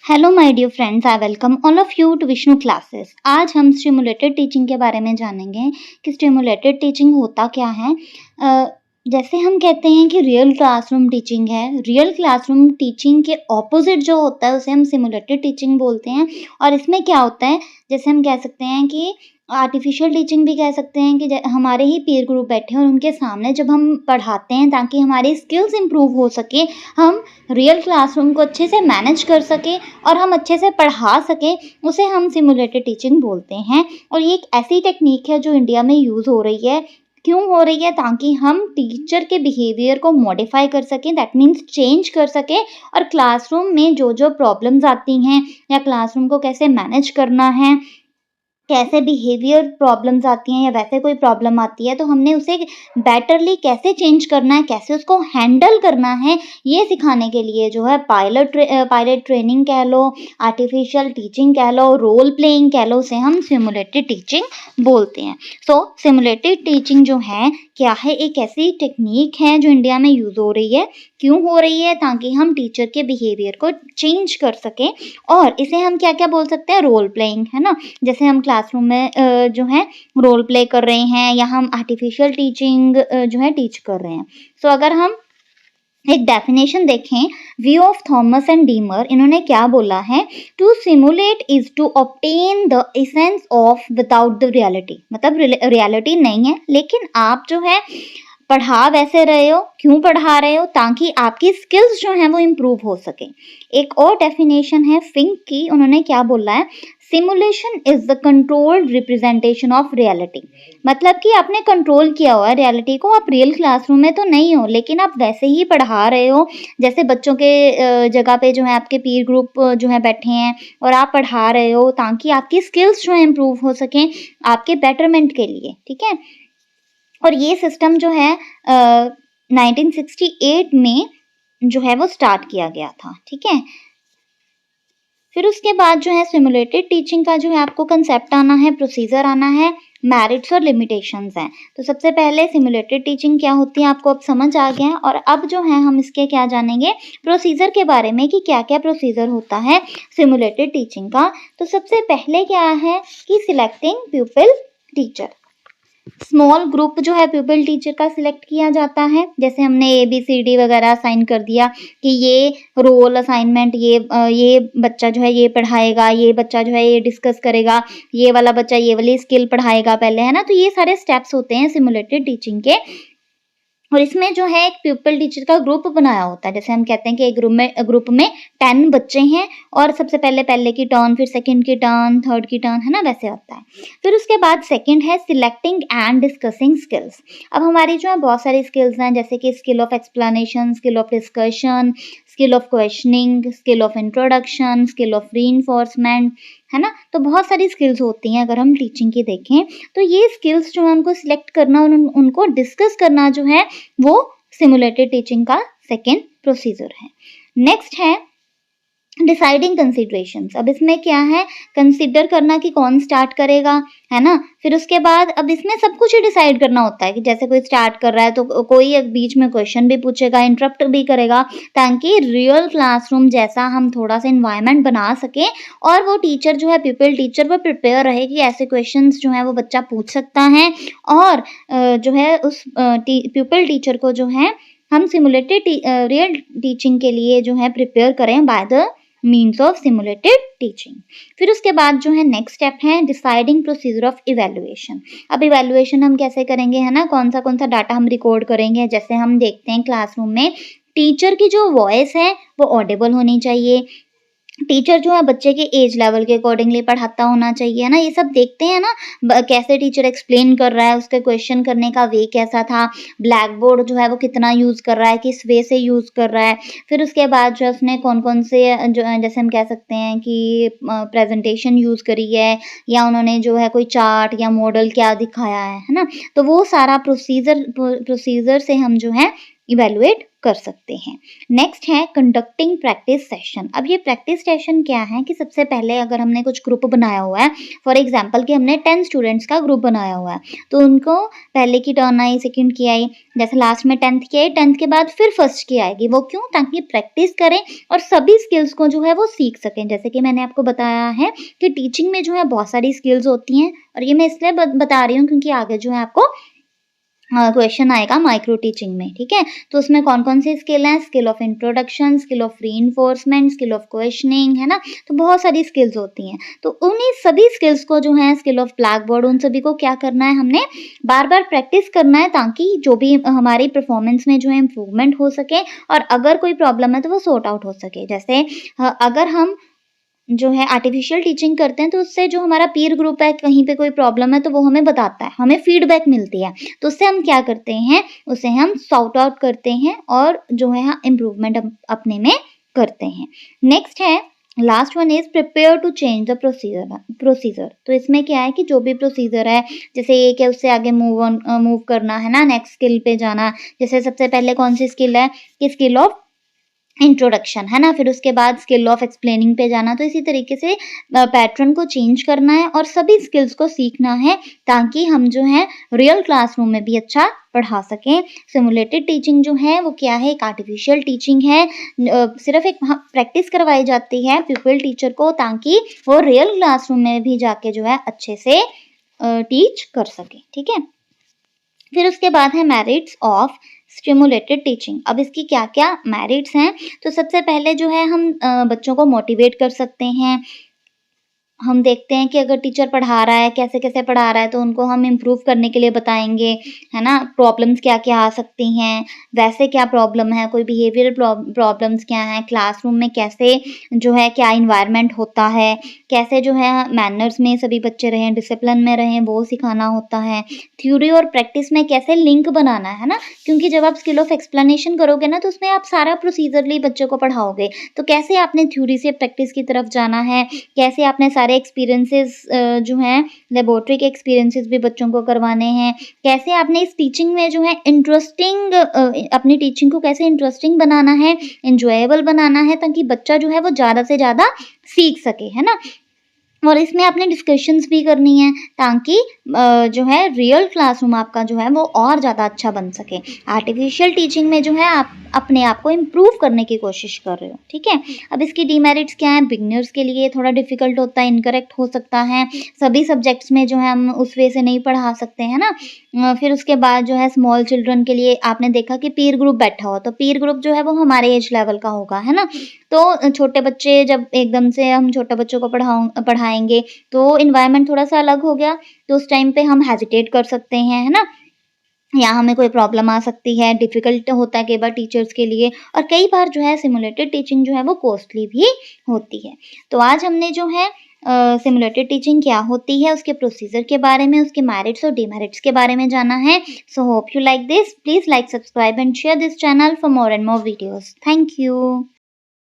Hello my dear friends, I welcome all of you to Vishnu classes. आज हम stimulated teaching के बारे में जानेंगे कि स्टिमुलेटेड टीचिंग होता क्या है। जैसे हम कहते हैं कि रियल क्लासरूम टीचिंग है, रियल क्लासरूम टीचिंग के ऑपोजिट जो होता है उसे हम सिमुलेटेड टीचिंग बोलते हैं। और इसमें क्या होता है, जैसे हम कह सकते हैं कि आर्टिफिशियल टीचिंग भी कह सकते हैं कि हमारे ही पीयर ग्रुप बैठे हैं और उनके सामने जब हम पढ़ाते हैं ताकि हमारी स्किल्स इम्प्रूव हो सके, हम रियल क्लासरूम को अच्छे से मैनेज कर सकें और हम अच्छे से पढ़ा सकें, उसे हम सिमुलेटेड टीचिंग बोलते हैं। और ये एक ऐसी टेक्निक है जो इंडिया में यूज़ हो रही है। क्यों हो रही है? ताकि हम टीचर के बिहेवियर को मॉडिफाई कर सकें, दैट मीन्स चेंज कर सकें, और क्लासरूम में जो जो प्रॉब्लम्स आती हैं या क्लासरूम को कैसे मैनेज करना है, कैसे बिहेवियर प्रॉब्लम्स आती हैं या वैसे कोई प्रॉब्लम आती है तो हमने उसे बेटरली कैसे चेंज करना है, कैसे उसको हैंडल करना है, ये सिखाने के लिए जो है पायलट ट्रेनिंग कह लो, आर्टिफिशियल टीचिंग कह लो, रोल प्लेइंग कह लो, उसे हम सिमुलेटेड टीचिंग बोलते हैं। सो सिमुलेटेड टीचिंग जो है क्या है, एक ऐसी टेक्निक है जो इंडिया में यूज़ हो रही है। क्यों हो रही है? ताकि हम टीचर के बिहेवियर को चेंज कर सकें। और इसे हम क्या क्या बोल सकते हैं? रोल प्लेइंग, है ना। जैसे हम क्लासरूम में जो है रोल प्ले कर रहे हैं या हम आर्टिफिशियल टीचिंग जो है टीच कर रहे हैं। सो अगर हम एक डेफिनेशन देखें, view of Thomas and Demer, इन्होंने क्या बोला है? To simulate is to obtain the essence of without the reality. मतलब रियलिटी नहीं है, लेकिन आप जो है पढ़ा वैसे रहे हो। क्यों पढ़ा रहे हो? ताकि आपकी स्किल्स जो हैं वो इम्प्रूव हो सके। एक और डेफिनेशन है फिंक की, उन्होंने क्या बोला है? Simulation is the controlled representation of reality. मतलब कि आपने कंट्रोल किया हुआ है रियलिटी को, आप रियल क्लासरूम में तो नहीं हो लेकिन आप वैसे ही पढ़ा रहे हो जैसे बच्चों के जगह पे जो है आपके पीर ग्रुप जो है बैठे हैं और आप पढ़ा रहे हो ताकि आपकी स्किल्स जो है इम्प्रूव हो सकें आपके बेटरमेंट के लिए, ठीक है। और ये सिस्टम जो है 1968 में जो है वो स्टार्ट किया गया था, ठीक है। फिर उसके बाद जो है सिमुलेटेड टीचिंग का जो है आपको कंसेप्ट आना है, प्रोसीजर आना है, मेरिट्स और लिमिटेशंस हैं। तो सबसे पहले सिमुलेटेड टीचिंग क्या होती है आपको अब समझ आ गया है। और अब जो है हम इसके क्या जानेंगे, प्रोसीजर के बारे में कि क्या क्या प्रोसीजर होता है सिमुलेटेड टीचिंग का। तो सबसे पहले क्या है कि सिलेक्टिंग प्यूपिल टीचर। स्मॉल ग्रुप जो है प्यूपिल टीचर का सिलेक्ट किया जाता है। जैसे हमने ABCD वगैरह असाइन कर दिया कि ये रोल असाइनमेंट, ये बच्चा जो है ये पढ़ाएगा, ये बच्चा जो है ये डिस्कस करेगा, ये वाला बच्चा ये वाली स्किल पढ़ाएगा पहले, है ना। तो ये सारे स्टेप्स होते हैं सिमुलेटेड टीचिंग के। और इसमें जो है एक प्यूपिल टीचर का ग्रुप बनाया होता है। जैसे हम कहते हैं कि एक ग्रुप में 10 बच्चे हैं और सबसे पहले की टर्न, फिर सेकंड की टर्न, थर्ड की टर्न, है ना, वैसे होता है। फिर उसके बाद सेकंड है सिलेक्टिंग एंड डिस्कसिंग स्किल्स। अब हमारी जो है बहुत सारी स्किल्स हैं, जैसे कि skill of explanation, skill of discussion, skill of questioning, skill of introduction, skill of reinforcement, है ना। तो बहुत सारी स्किल्स होती हैं अगर हम टीचिंग की देखें। तो ये स्किल्स जो है उनको सिलेक्ट करना और उनको डिस्कस करना जो है वो सिमुलेटेड टीचिंग का सेकेंड प्रोसीजर है। नेक्स्ट है डिसाइडिंग कंसिडरेशंस। अब इसमें क्या है, कंसिडर करना कि कौन स्टार्ट करेगा, है ना। फिर उसके बाद अब इसमें सब कुछ ही डिसाइड करना होता है कि जैसे कोई स्टार्ट कर रहा है तो कोई एक बीच में क्वेश्चन भी पूछेगा, इंटरप्ट भी करेगा, ताकि रियल क्लासरूम जैसा हम थोड़ा सा इन्वायरमेंट बना सकें और वो टीचर जो है प्यूपिल टीचर वो प्रिपेयर रहे कि ऐसे क्वेश्चंस जो है वो बच्चा पूछ सकता है। और जो है उस प्यूपिल टीचर को जो है हम सिमुलेटेड रियल टीचिंग के लिए जो है प्रिपेयर करें by the means of simulated teaching. फिर उसके बाद जो है नेक्स्ट स्टेप है डिसाइडिंग प्रोसीजर ऑफ इवैल्यूएशन। अब इवैल्यूएशन हम कैसे करेंगे, है ना, कौन सा डाटा हम रिकॉर्ड करेंगे। जैसे हम देखते हैं क्लासरूम में टीचर की जो वॉइस है वो ऑडिबल होनी चाहिए, टीचर जो है बच्चे के एज लेवल के अकॉर्डिंगली पढ़ाता होना चाहिए, है ना। ये सब देखते हैं ना, कैसे टीचर एक्सप्लेन कर रहा है, उसके क्वेश्चन करने का वे कैसा था, ब्लैक बोर्ड जो है वो कितना यूज़ कर रहा है, किस वे से यूज़ कर रहा है। फिर उसके बाद जो उसने कौन कौन से जो जैसे हम कह सकते हैं कि प्रेजेंटेशन यूज़ करी है या उन्होंने जो है कोई चार्ट या मॉडल क्या दिखाया है ना। तो वो सारा प्रोसीजर से हम जो है इवेलुएट कर सकते हैं। नेक्स्ट है कंडक्टिंग प्रैक्टिस सेशन। अब ये प्रैक्टिस सेशन क्या है कि सबसे पहले अगर हमने कुछ ग्रुप बनाया हुआ है, फॉर एग्जांपल कि हमने 10 स्टूडेंट्स का ग्रुप बनाया हुआ है, तो उनको पहले की टर्न आई, सेकंड की आई, जैसे लास्ट में 10th की आई, 10th के बाद फिर फर्स्ट की आएगी। वो क्यों? ताकि प्रैक्टिस करें और सभी स्किल्स को जो है वो सीख सकें। जैसे कि मैंने आपको बताया है कि टीचिंग में जो है बहुत सारी स्किल्स होती हैं, और ये मैं इसलिए बता रही हूँ क्योंकि आगे जो है आपको क्वेश्चन आएगा माइक्रो टीचिंग में, ठीक है। तो उसमें कौन कौन से स्किल हैं? Skill of introduction, skill of reinforcement, skill of questioning, है ना। तो बहुत सारी स्किल्स होती हैं। तो उन्हीं सभी स्किल्स को जो है, स्किल ऑफ ब्लैक बोर्ड, उन सभी को क्या करना है, हमने बार बार प्रैक्टिस करना है ताकि जो भी हमारी परफॉर्मेंस में जो है इम्प्रूवमेंट हो सके, और अगर कोई प्रॉब्लम है तो वो सॉर्ट आउट हो सके। जैसे अगर हम जो है आर्टिफिशियल टीचिंग करते हैं तो उससे जो हमारा पीर ग्रुप है, कहीं पे कोई प्रॉब्लम है तो वो हमें बताता है, हमें फीडबैक मिलती है। तो उससे हम क्या करते हैं, उसे हम सॉर्ट आउट करते हैं और जो है इम्प्रूवमेंट अपने में करते हैं। नेक्स्ट है last one is prepare to change the procedure. तो इसमें क्या है कि जो भी प्रोसीजर है, जैसे एक है उससे आगे मूव करना है ना, नेक्स्ट स्किल पे जाना। जैसे सबसे पहले कौन सी स्किल है कि स्किल ऑफ इंट्रोडक्शन, है ना, फिर उसके बाद स्किल ऑफ एक्सप्लेनिंग पे जाना। तो इसी तरीके से पैटर्न को चेंज करना है और सभी स्किल्स को सीखना है ताकि हम जो है रियल क्लासरूम में भी अच्छा पढ़ा सकें। सिमुलेटेड टीचिंग जो है वो क्या है, एक आर्टिफिशियल टीचिंग है। सिर्फ एक प्रैक्टिस करवाई जाती है प्यूपिल टीचर को ताकि वो रियल क्लासरूम में भी जाके जो है अच्छे से टीच कर सके, ठीक है। फिर उसके बाद है मेरिट्स ऑफ स्टिमुलेटेड टीचिंग। अब इसकी क्या क्या मेरिट्स हैं? तो सबसे पहले जो है हम बच्चों को मोटिवेट कर सकते हैं। हम देखते हैं कि अगर टीचर पढ़ा रहा है, कैसे-कैसे पढ़ा रहा है, तो उनको हम इम्प्रूव करने के लिए बताएँगे, है ना? प्रॉब्लम्स क्या-क्या आ सकती हैं, वैसे क्या प्रॉब्लम है, कोई बिहेवियरल प्रॉब्लम्स क्या हैं, क्लासरूम में कैसे जो है क्या एनवायरनमेंट होता है, कैसे जो है मैनर्स में सभी बच्चे रहें, डिसिप्लिन में रहें, वो सिखाना होता है। थ्योरी और प्रैक्टिस में कैसे लिंक बनाना है ना? क्योंकि जब आप स्किल ऑफ एक्सप्लेनेशन करोगे ना, तो उसमें आप सारा प्रोसीजरली बच्चों को पढ़ाओगे। तो कैसे आपने थ्योरी से प्रैक्टिस की तरफ जाना है, कैसे आपने सारे एक्सपीरियंसेस जो हैं लेबोरेटरी के एक्सपीरियंसेस भी बच्चों को करवाने हैं, कैसे आपने इस टीचिंग में जो है इंटरेस्टिंग अपनी टीचिंग को कैसे इंटरेस्टिंग बनाना है, एंजॉयबल बनाना है ताकि बच्चा जो है वो ज़्यादा से ज़्यादा सीख सके, है ना। और इसमें आपने डिस्कशंस भी करनी है ताकि जो है रियल क्लासरूम आपका जो है वो और ज़्यादा अच्छा बन सके। आर्टिफिशियल टीचिंग में जो है आप अपने आप को इम्प्रूव करने की कोशिश कर रहे हो, ठीक है। अब इसकी डीमेरिट्स क्या हैं? बिगिनर्स के लिए थोड़ा डिफिकल्ट होता है, इनकरेक्ट हो सकता है, सभी सब्जेक्ट्स में जो है हम उस वे से नहीं पढ़ा सकते हैं ना। फिर उसके बाद जो है स्मॉल चिल्ड्रन के लिए आपने देखा कि पीर ग्रुप बैठा हो, तो पीर ग्रुप जो है वो हमारे एज लेवल का होगा, है ना। तो छोटे बच्चे जब एकदम से हम छोटे बच्चों को पढ़ाएँगे तो एनवायरनमेंट थोड़ा-सा अलग हो गया, तो उस टाइम पे हम हेजिटेट कर सकते हैं, है ना? या हमें कोई प्रॉब्लम आ सकती है, डिफ़िकल्ट होता है कई बार टीचर्स के लिए, और कई बार जो है सिमुलेटेड टीचिंग जो है वो कॉस्टली भी होती है। तो आज हमने जो है सिमुलेटेड टीचिंग क्या होती है, उसके प्रोसीजर के बारे में, उसके मेरिट्स और डिमेरिट्स के बारे में जाना है। So hope you like this. Please like, subscribe and share this channel for more and more videos. Thank you.